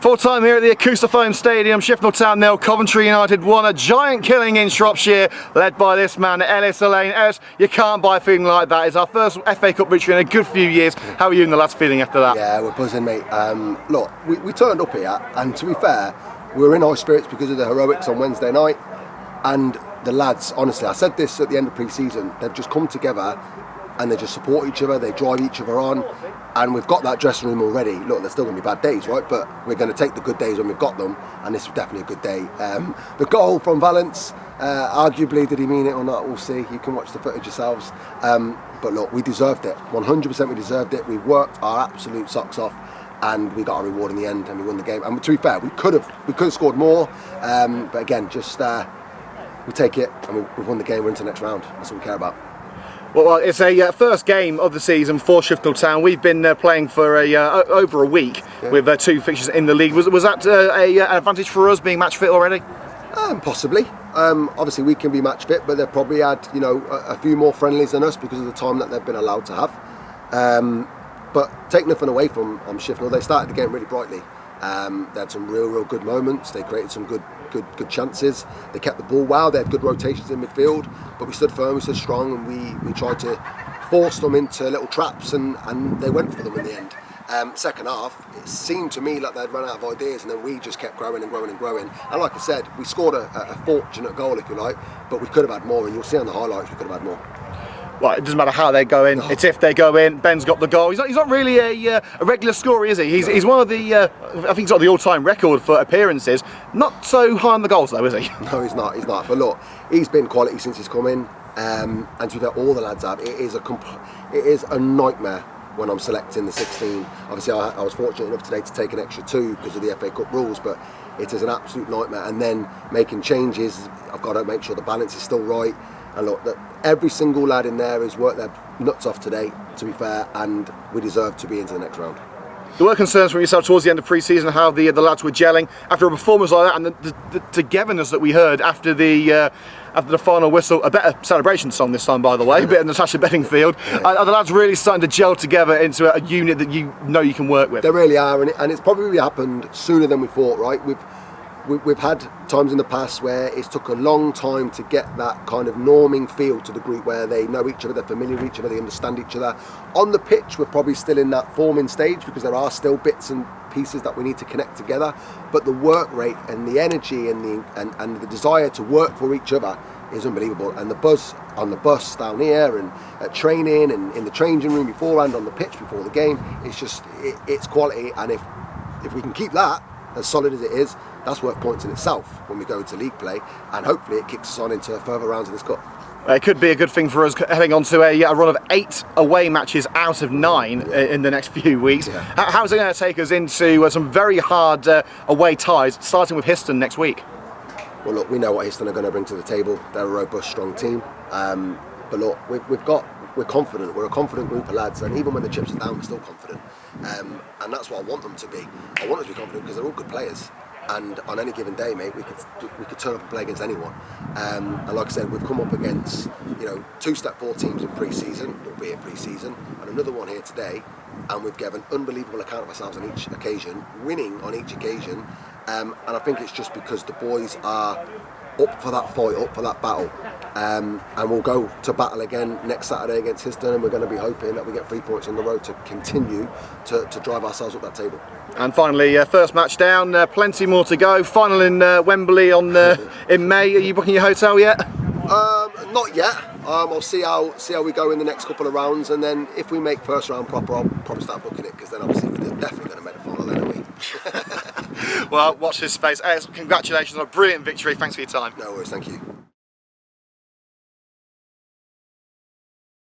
Full time here at the Acoustifoam Stadium, Shifnal Town 0, Coventry United 1, a giant killing in Shropshire, led by this man, Ellis Alleyne. Ellis, you can't buy a feeling like that. It's our first FA Cup victory in a good few years. How are you and the lads feeling after that? Yeah, we're buzzing, mate. Look, we turned up here, and to be fair, we were in high spirits because of the heroics on Wednesday night, and the lads, honestly, I said this at the end of pre-season, they've just come together and they just support each other, they drive each other on, and we've got that dressing room already. Look, there's still going to be bad days, right? But we're going to take the good days when we've got them, and this is definitely a good day. The goal from Valence, arguably, did he mean it or not? We'll see. You can watch the footage yourselves. But look, we deserved it. 100% we deserved it. We worked our absolute socks off, and we got our reward in the end, and we won the game. And to be fair, we could have scored more, but again, just we take it, and we've won the game. We're into the next round. That's what we care about. Well, it's a first game of the season for Shifnal Town. We've been playing for over a week with 2 fixtures in the league. Was that an advantage for us being match fit already? Possibly. Obviously, we can be match fit, but they've probably had a few more friendlies than us because of the time that they've been allowed to have. But take nothing away from Shifnal. They started the game really brightly. They had some real good moments. They created some good chances. They kept the ball well. They had good rotations in midfield, but we stood firm, we stood strong, and we tried to force them into little traps, and they went for them in the end. Second half, it seemed to me like they'd run out of ideas, and then we just kept growing and growing and growing. And like I said, we scored a fortunate goal, if you like, but we could have had more, and you'll see on the highlights we could have had more. Well, it doesn't matter how they go in, no. It's if they go in. Ben's got the goal. He's not really a regular scorer, is he? He's one of the, I think he's got the all-time record for appearances. Not so high on the goals though, is he? No, he's not. But look, he's been quality since he's come in, and to be fair, all the lads have. It is a nightmare when I'm selecting the 16. Obviously, I was fortunate enough today to take an extra 2 because of the FA Cup rules, but it is an absolute nightmare. And then making changes, I've got to make sure the balance is still right. And look, that every single lad in there has worked their nuts off today, to be fair, and we deserve to be into the next round. There were concerns from yourself towards the end of pre-season how the lads were gelling after a performance like that, and the togetherness that we heard after the final whistle. A better celebration song this time, by the way, a bit of Natasha Bedingfield. Are the lads really starting to gel together into a unit that you can work with? They really are, and it's probably happened sooner than we thought, right? We've had times in the past where it's took a long time to get that kind of norming feel to the group where they know each other, they're familiar with each other, they understand each other. On the pitch, we're probably still in that forming stage because there are still bits and pieces that we need to connect together. But the work rate and the energy and the desire to work for each other is unbelievable. And the buzz on the bus down here and at training and in the changing room beforehand, on the pitch before the game, it's quality. And if we can keep that as solid as it is, that's worth points in itself when we go into league play, and hopefully it kicks us on into further rounds of this cup. It could be a good thing for us heading on to a run of 8 away matches out of 9 in the next few weeks. Yeah. How's it going to take us into some very hard away ties, starting with Histon next week? Well, look, we know what Histon are going to bring to the table. They're a robust, strong team. But look, we're confident. We're a confident group of lads, and even when the chips are down, we're still confident. And that's what I want them to be. I want them to be confident because they're all good players. And on any given day, mate, we could turn up and play against anyone. And like I said, we've come up against 2 step 4 teams in pre-season, albeit pre-season, and another one here today. And we've given an unbelievable account of ourselves on each occasion, winning on each occasion. And I think it's just because the boys are up for that fight, up for that battle. And we'll go to battle again next Saturday against Histon, and we're going to be hoping that we get 3 points on the road to continue to drive ourselves up that table. And finally, first match down, plenty more to go. Final in Wembley in May. Are you booking your hotel yet? Not yet. I'll see how we go in the next couple of rounds, and then if we make first round proper, I'll probably start booking it, because then obviously we're definitely going to make the final then, aren't we? Well, watch this space. Congratulations on a brilliant victory. Thanks for your time. No worries, thank you.